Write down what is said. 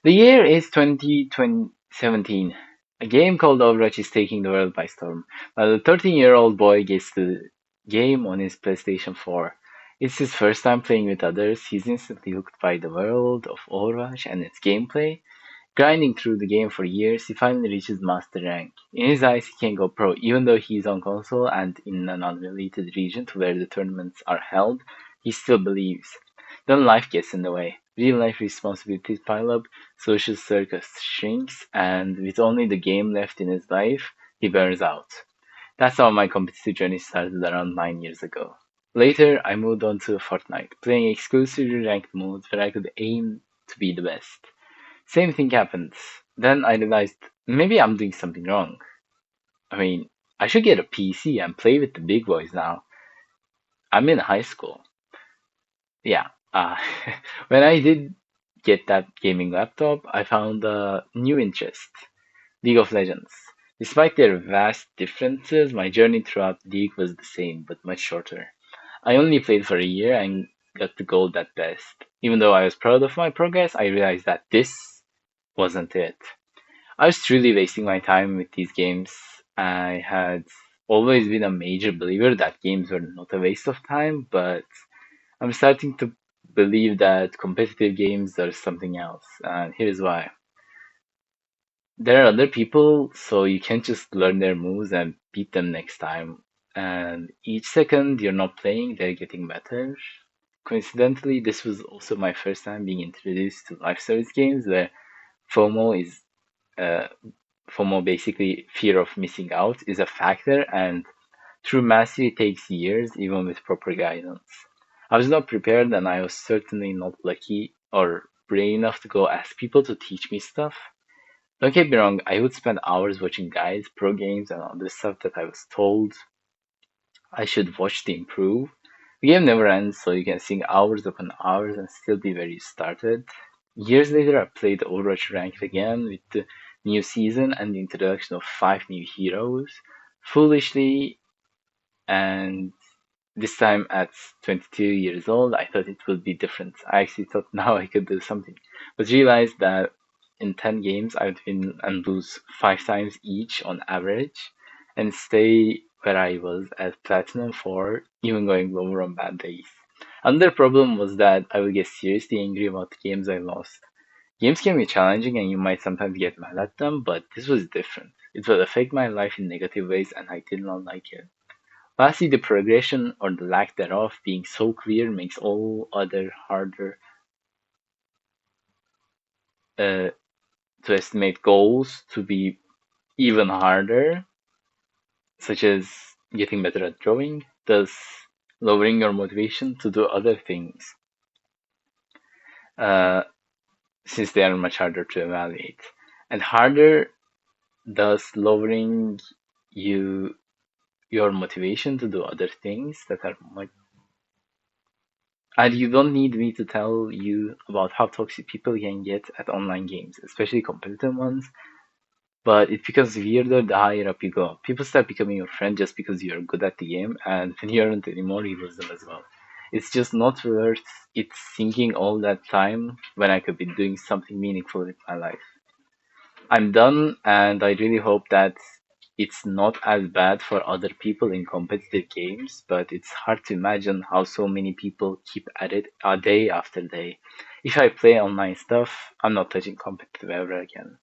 The year is 2017. A game called Overwatch is taking the world by storm. While a 13-year-old boy gets the game on his PlayStation 4. It's his first time playing with others. He's instantly hooked by the world of Overwatch and its gameplay. Grinding through the game for years, he finally reaches Master Rank. In his eyes, he can go pro, even though he's on console and in an unrelated region to where the tournaments are held. He still believes. Then life gets in the way. Real life responsibilities pile up, social circus shrinks, and with only the game left in his life, he burns out. That's how my competitive journey started around 9 years ago. Later, I moved on to Fortnite, playing exclusively ranked modes where I could aim to be the best. Same thing happened. Then I realized maybe I'm doing something wrong. I mean, I should get a PC and play with the big boys now. I'm in high school. Yeah. When I did get that gaming laptop, I found a new interest, League of Legends. Despite their vast differences, my journey throughout League was the same, but much shorter. I only played for a year and got the gold at best. Even though I was proud of my progress, I realized that this wasn't it. I was truly wasting my time with these games. I had always been a major believer that games were not a waste of time, but I'm starting to believe that competitive games are something else. And here's why. There are other people, so you can't just learn their moves and beat them next time. And each second you're not playing, they're getting better. Coincidentally, this was also my first time being introduced to live service games where FOMO is uh, FOMO, basically fear of missing out, is a factor, and true mastery takes years, even with proper guidance. I was not prepared, and I was certainly not lucky or brave enough to go ask people to teach me stuff. Don't get me wrong, I would spend hours watching guides, pro games, and other stuff that I was told I should watch to improve. The game never ends, so you can sink hours upon hours and still be where you started. Years later, I played Overwatch Ranked again with the new season and the introduction of five new heroes. Foolishly, and this time at 22 years old, I thought it would be different. I actually thought now I could do something, but realized that in 10 games I would win and lose 5 times each on average and stay where I was at Platinum 4, even going lower on bad days. Another problem was that I would get seriously angry about the games I lost. Games can be challenging and you might sometimes get mad at them, but this was different. It would affect my life in negative ways and I did not like it. Lastly, the progression or the lack thereof being so clear makes all other harder uh, to estimate goals to be even harder, such as getting better at drawing, thus lowering your motivation to do other things, uh, since they are much harder to evaluate. And harder, thus lowering you your motivation to do other things that are much. And you don't need me to tell you about how toxic people can get at online games, especially competitive ones. But it becomes weirder the higher up you go. People start becoming your friend just because you're good at the game, and when you aren't anymore, you lose them as well. It's just not worth it sinking all that time when I could be doing something meaningful with my life. I'm done, and I really hope that it's not as bad for other people in competitive games, but it's hard to imagine how so many people keep at it day after day. If I play online stuff, I'm not touching competitive ever again.